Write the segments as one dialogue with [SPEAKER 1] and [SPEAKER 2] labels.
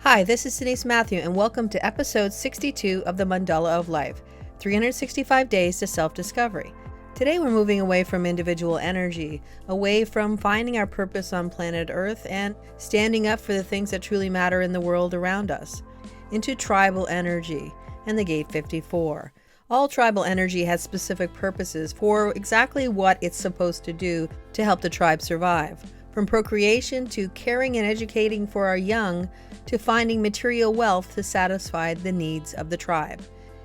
[SPEAKER 1] Hi, this is Denise Matthew, and welcome to episode 62 of the Mandala of Life, 365 Days to Self-Discovery. Today we're moving away from individual energy, away from finding our purpose on planet Earth and standing up for the things that truly matter in the world around us, into tribal energy and the Gate 54. All tribal energy has specific purposes for exactly what it's supposed to do to help the tribe survive. From procreation to caring and educating for our young, to finding material wealth to satisfy the needs of the tribe.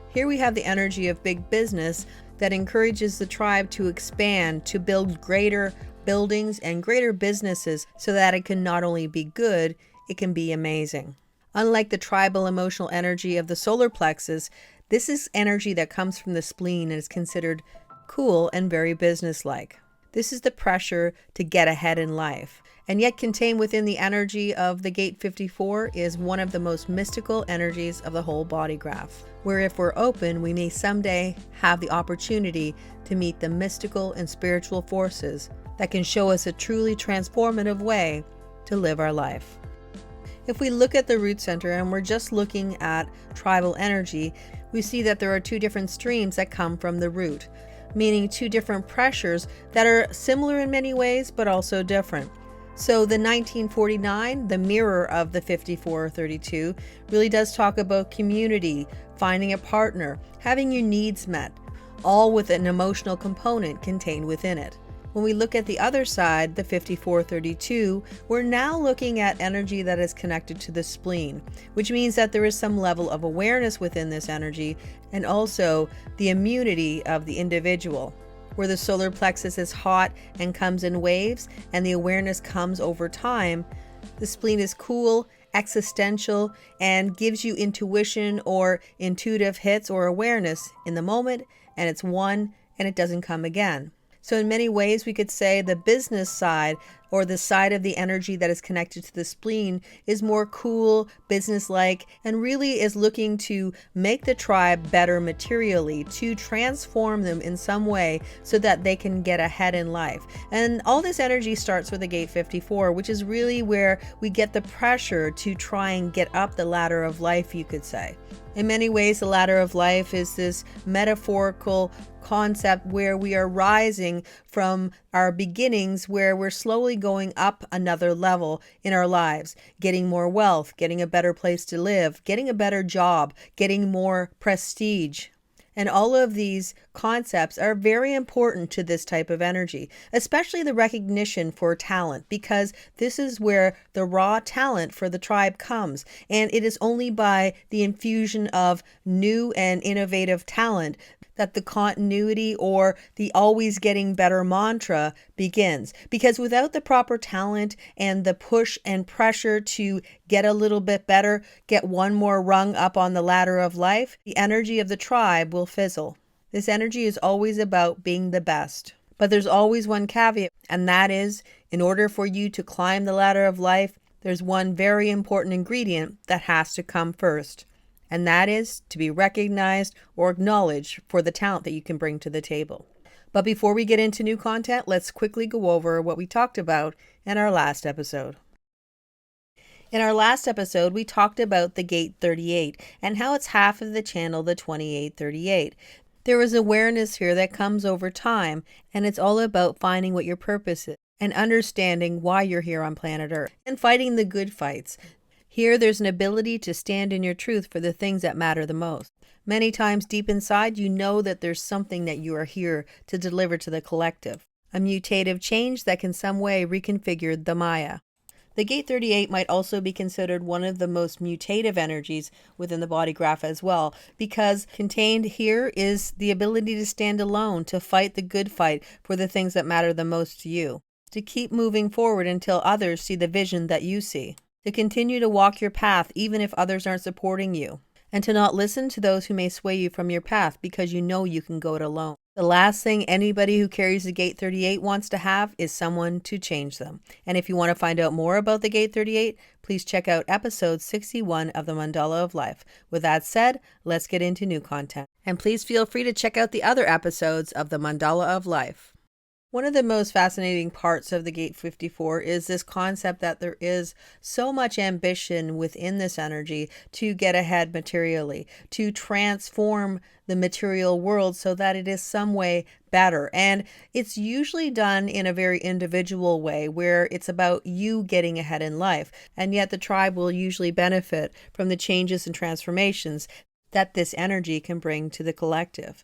[SPEAKER 1] Here we have the energy of big business that encourages the tribe to expand, to build greater buildings and greater businesses so that it can not only be good, it can be amazing. Unlike the tribal emotional energy of the solar plexus, this is energy that comes from the spleen and is considered cool and very businesslike. This is the pressure to get ahead in life. And yet contained within the energy of the Gate 54 is one of the most mystical energies of the whole body graph, where if we're open, we may someday have the opportunity to meet the mystical and spiritual forces that can show us a truly transformative way to live our life. If we look at the root center and we're just looking at tribal energy, we see that there are two different streams that come from the root, meaning two different pressures that are similar in many ways, but also different. So the 1949, the mirror of the 5432, really does talk about community, finding a partner, having your needs met, all with an emotional component contained within it. When we look at the other side, the 5432, we're now looking at energy that is connected to the spleen, which means that there is some level of awareness within this energy and also the immunity of the individual, where the solar plexus is hot and comes in waves and the awareness comes over time. The spleen is cool, existential, and gives you intuition or intuitive hits or awareness in the moment, and it's one and it doesn't come again. So in many ways, we could say the business side or the side of the energy that is connected to the spleen is more cool, businesslike, and really is looking to make the tribe better materially, to transform them in some way so that they can get ahead in life. And all this energy starts with the Gate 54, which is really where we get the pressure to try and get up the ladder of life, you could say. In many ways, the ladder of life is this metaphorical concept where we are rising from our beginnings, where we're slowly going up another level in our lives, getting more wealth, getting a better place to live, getting a better job, getting more prestige. And all of these concepts are very important to this type of energy, especially the recognition for talent, because this is where the raw talent for the tribe comes. And it is only by the infusion of new and innovative talent that the continuity or the always getting better mantra begins. Because without the proper talent and the push and pressure to get a little bit better, get one more rung up on the ladder of life, the energy of the tribe will fizzle. This energy is always about being the best. But there's always one caveat, and that is, in order for you to climb the ladder of life, there's one very important ingredient that has to come first. And that is to be recognized or acknowledged for the talent that you can bring to the table. But before we get into new content, let's quickly go over what we talked about in our last episode. In our last episode, we talked about the Gate 38 and how it's half of the channel, the 2838. There is awareness here that comes over time, and it's all about finding what your purpose is and understanding why you're here on planet Earth and fighting the good fights. Here, there's an ability to stand in your truth for the things that matter the most. Many times deep inside, you know that there's something that you are here to deliver to the collective, a mutative change that can some way reconfigure the Maya. The Gate 38 might also be considered one of the most mutative energies within the body graph as well, because contained here is the ability to stand alone, to fight the good fight for the things that matter the most to you, to keep moving forward until others see the vision that you see, to continue to walk your path even if others aren't supporting you, and to not listen to those who may sway you from your path because you know you can go it alone. The last thing anybody who carries the Gate 38 wants to have is someone to change them. And if you want to find out more about the Gate 38, please check out episode 61 of the Mandala of Life. With that said, let's get into new content. And please feel free to check out the other episodes of the Mandala of Life. One of the most fascinating parts of the Gate 54 is this concept that there is so much ambition within this energy to get ahead materially, to transform the material world so that it is some way better. And it's usually done in a very individual way where it's about you getting ahead in life. And yet the tribe will usually benefit from the changes and transformations that this energy can bring to the collective.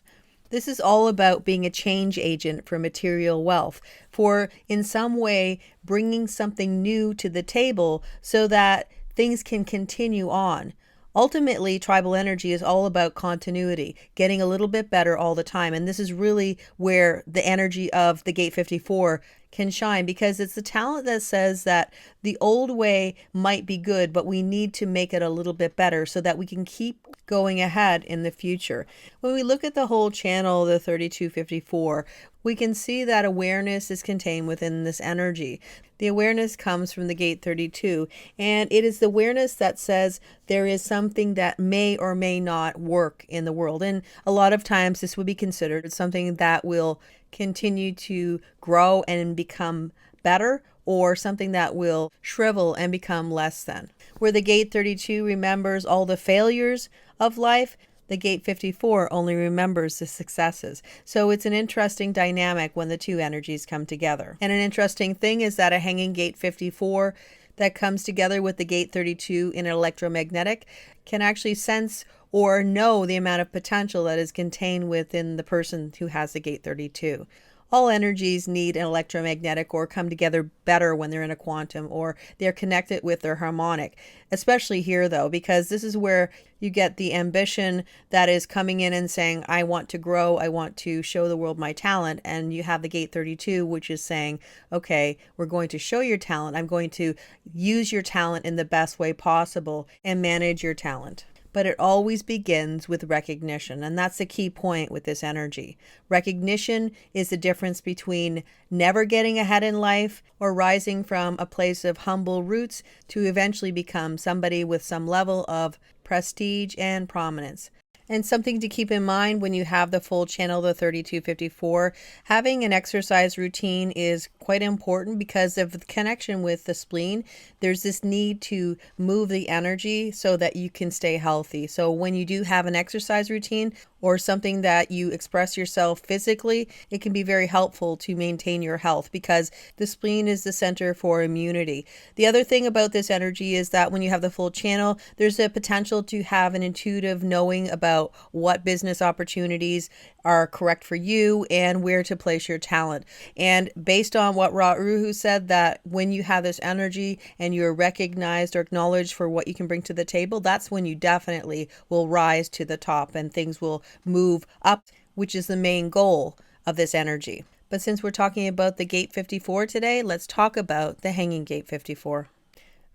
[SPEAKER 1] This is all about being a change agent for material wealth, for in some way bringing something new to the table so that things can continue on. Ultimately, tribal energy is all about continuity, getting a little bit better all the time. And this is really where the energy of the Gate 54 can shine, because it's the talent that says that the old way might be good, but we need to make it a little bit better so that we can keep going ahead in the future. When we look at the whole channel, the 3254, we can see that awareness is contained within this energy. The awareness comes from the Gate 32, and it is the awareness that says there is something that may or may not work in the world. And a lot of times this would be considered something that will continue to grow and become better, or something that will shrivel and become less than. Where the Gate 32 remembers all the failures of life, the Gate 54 only remembers the successes. So it's an interesting dynamic when the two energies come together. And an interesting thing is that a hanging Gate 54 that comes together with the Gate 32 in an electromagnetic can actually sense or know the amount of potential that is contained within the person who has the Gate 32. All energies need an electromagnetic or come together better when they're in a quantum or they're connected with their harmonic. Especially here though, because this is where you get the ambition that is coming in and saying, I want to grow, I want to show the world my talent. And you have the Gate 32, which is saying, okay, we're going to show your talent. I'm going to use your talent in the best way possible and manage your talent. But it always begins with recognition. And that's the key point with this energy. Recognition is the difference between never getting ahead in life or rising from a place of humble roots to eventually become somebody with some level of prestige and prominence. And something to keep in mind when you have the full channel, the 3254, having an exercise routine is quite important because of the connection with the spleen. There's this need to move the energy so that you can stay healthy. So when you do have an exercise routine or something that you express yourself physically, it can be very helpful to maintain your health because the spleen is the center for immunity. The other thing about this energy is that when you have the full channel, there's a potential to have an intuitive knowing about what business opportunities are correct for you and where to place your talent. And based on what Ra-Uruhu said, that when you have this energy and you're recognized or acknowledged for what you can bring to the table, that's when you definitely will rise to the top and things will move up, which is the main goal of this energy. But since we're talking about the Gate 54 today, let's talk about the hanging Gate 54.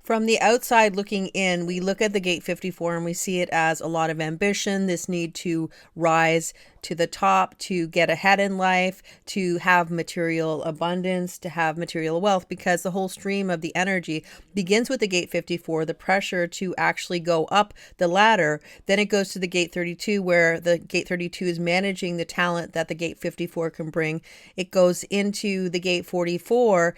[SPEAKER 1] From the outside looking in, we look at the Gate 54 and we see it as a lot of ambition, this need to rise to the top, to get ahead in life, to have material abundance, to have material wealth, because the whole stream of the energy begins with the Gate 54, the pressure to actually go up the ladder. Then it goes to the Gate 32, where the Gate 32 is managing the talent that the Gate 54 can bring. It goes into the Gate 44,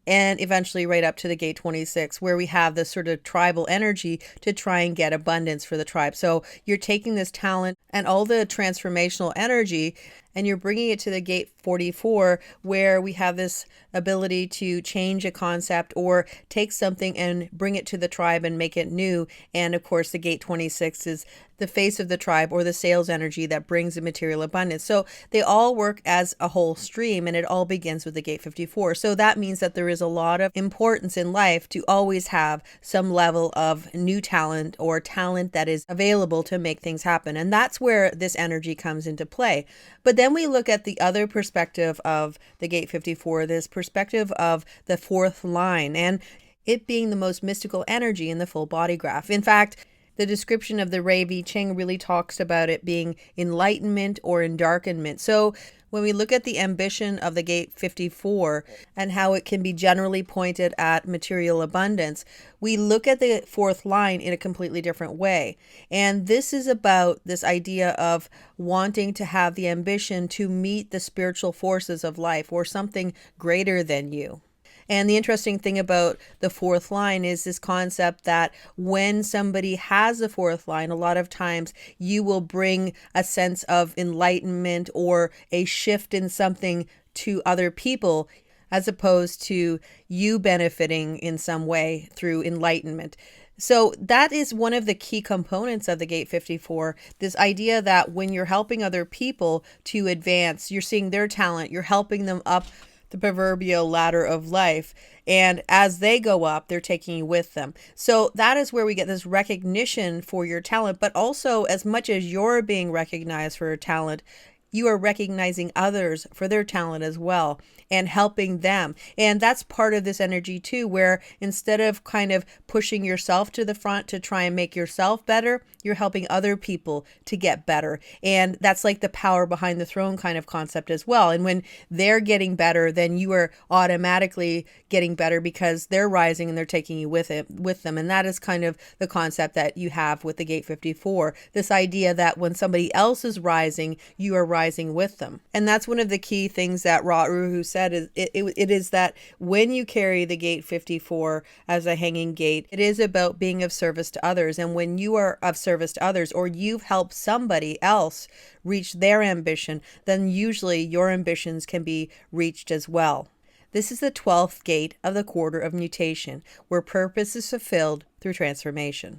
[SPEAKER 1] and eventually right up to the Gate 26, where we have this sort of tribal energy to try and get abundance for the tribe. So you're taking this talent and all the transformational energy and you're bringing it to the Gate 44, where we have this ability to change a concept or take something and bring it to the tribe and make it new. And of course, the Gate 26 is the face of the tribe or the sales energy that brings the material abundance. So they all work as a whole stream, and it all begins with the Gate 54. So that means that there is a lot of importance in life to always have some level of new talent or talent that is available to make things happen. And that's where this energy comes into play. But then we look at the other perspective of the Gate 54, this perspective of the fourth line, and it being the most mystical energy in the full body graph. In fact, the description of the Rei Vi Ching really talks about it being enlightenment or endarkenment. So When we look at the ambition of the Gate 54 and how it can be generally pointed at material abundance, we look at the fourth line in a completely different way. And this is about this idea of wanting to have the ambition to meet the spiritual forces of life or something greater than you. And the interesting thing about the fourth line is this concept that when somebody has a fourth line, a lot of times you will bring a sense of enlightenment or a shift in something to other people, as opposed to you benefiting in some way through enlightenment. So that is one of the key components of the Gate 54, this idea that when you're helping other people to advance, you're seeing their talent, you're helping them up the proverbial ladder of life. And as they go up, they're taking you with them. So that is where we get this recognition for your talent, but also as much as you're being recognized for your talent, you are recognizing others for their talent as well and helping them. And that's part of this energy too, where instead of kind of pushing yourself to the front to try and make yourself better, you're helping other people to get better. And that's like the power behind the throne kind of concept as well. And when they're getting better, then you are automatically getting better because they're rising and they're taking you with them. And that is kind of the concept that you have with the Gate 54. This idea that when somebody else is rising, you are rising with them. And that's one of the key things that Ra-Uru said is it is that when you carry the Gate 54 as a hanging gate, it is about being of service to others. And when you are of service to others, or you've helped somebody else reach their ambition, then usually your ambitions can be reached as well. This is the 12th gate of the quarter of mutation, where purpose is fulfilled through transformation.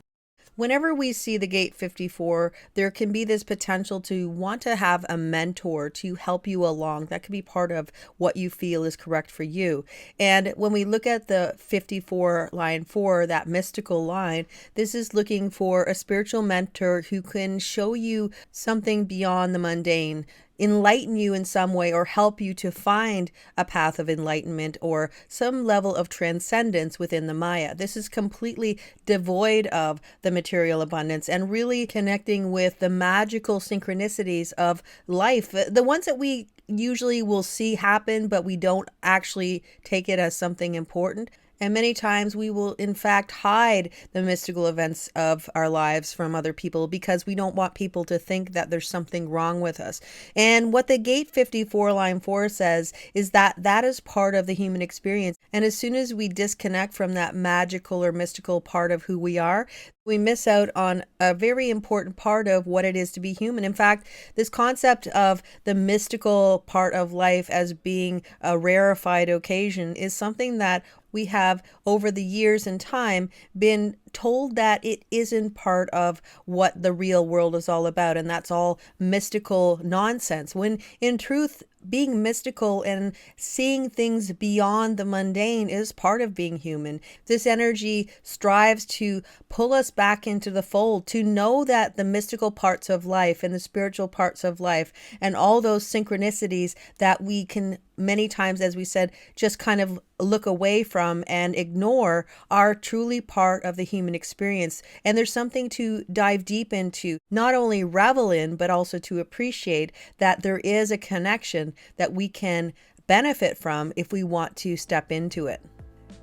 [SPEAKER 1] Whenever we see the Gate 54, there can be this potential to want to have a mentor to help you along. That could be part of what you feel is correct for you. And when we look at the 54 line 4, that mystical line, this is looking for a spiritual mentor who can show you something beyond the mundane, enlighten you in some way, or help you to find a path of enlightenment or some level of transcendence within the Maya. This is completely devoid of the material abundance and really connecting with the magical synchronicities of life, the ones that we usually will see happen, but we don't actually take it as something important. And many times we will, in fact, hide the mystical events of our lives from other people because we don't want people to think that there's something wrong with us. And what the Gate 54 line 4 says is that that is part of the human experience. And as soon as we disconnect from that magical or mystical part of who we are, we miss out on a very important part of what it is to be human. In fact, this concept of the mystical part of life as being a rarefied occasion is something that we have over the years and time been told that it isn't part of what the real world is all about, and that's all mystical nonsense, when in truth being mystical and seeing things beyond the mundane is part of being human. This energy strives to pull us back into the fold, to know that the mystical parts of life and the spiritual parts of life and all those synchronicities that we can many times, as we said, just kind of look away from and ignore are truly part of the human experience. And there's something to dive deep into, not only revel in, but also to appreciate that there is a connection that we can benefit from if we want to step into it.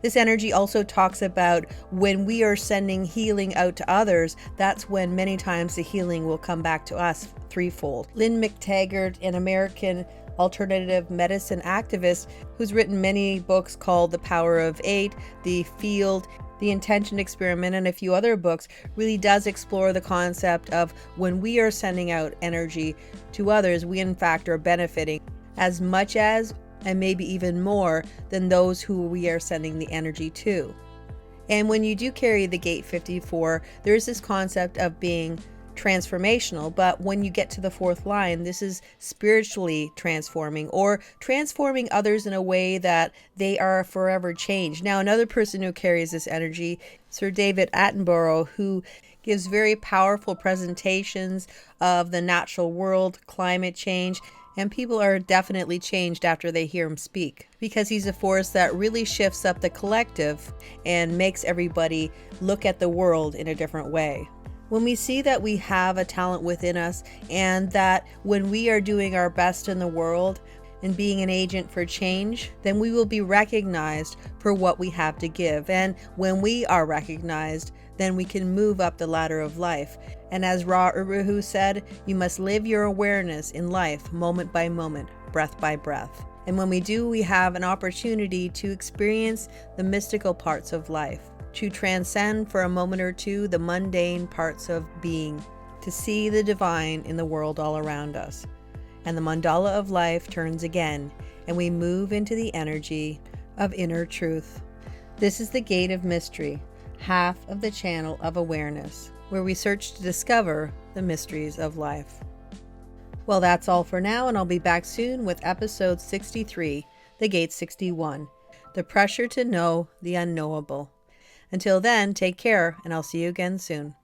[SPEAKER 1] This energy also talks about when we are sending healing out to others, that's when many times the healing will come back to us threefold. Lynn McTaggart, an American alternative medicine activist who's written many books called The Power of Eight, The Field, The Intention Experiment, and a few other books, really does explore the concept of when we are sending out energy to others, we in fact are benefiting as much as, and maybe even more than those who we are sending the energy to. And when you do carry the Gate 54, there's this concept of being transformational, but when you get to the fourth line, this is spiritually transforming or transforming others in a way that they are forever changed. Now, another person who carries this energy, Sir David Attenborough, who gives very powerful presentations of the natural world, climate change, and people are definitely changed after they hear him speak because he's a force that really shifts up the collective and makes everybody look at the world in a different way. When we see that we have a talent within us, and that when we are doing our best in the world and being an agent for change, then we will be recognized for what we have to give. And when we are recognized, then we can move up the ladder of life. And as Ra Uru said, you must live your awareness in life moment by moment, breath by breath. And when we do, we have an opportunity to experience the mystical parts of life, to transcend for a moment or two the mundane parts of being, to see the divine in the world all around us. And the mandala of life turns again, and we move into the energy of inner truth. This is the gate of mystery, half of the channel of awareness, where we search to discover the mysteries of life. Well, that's all for now, and I'll be back soon with episode 63, The Gate 61, The Pressure to Know the Unknowable. Until then, take care, and I'll see you again soon.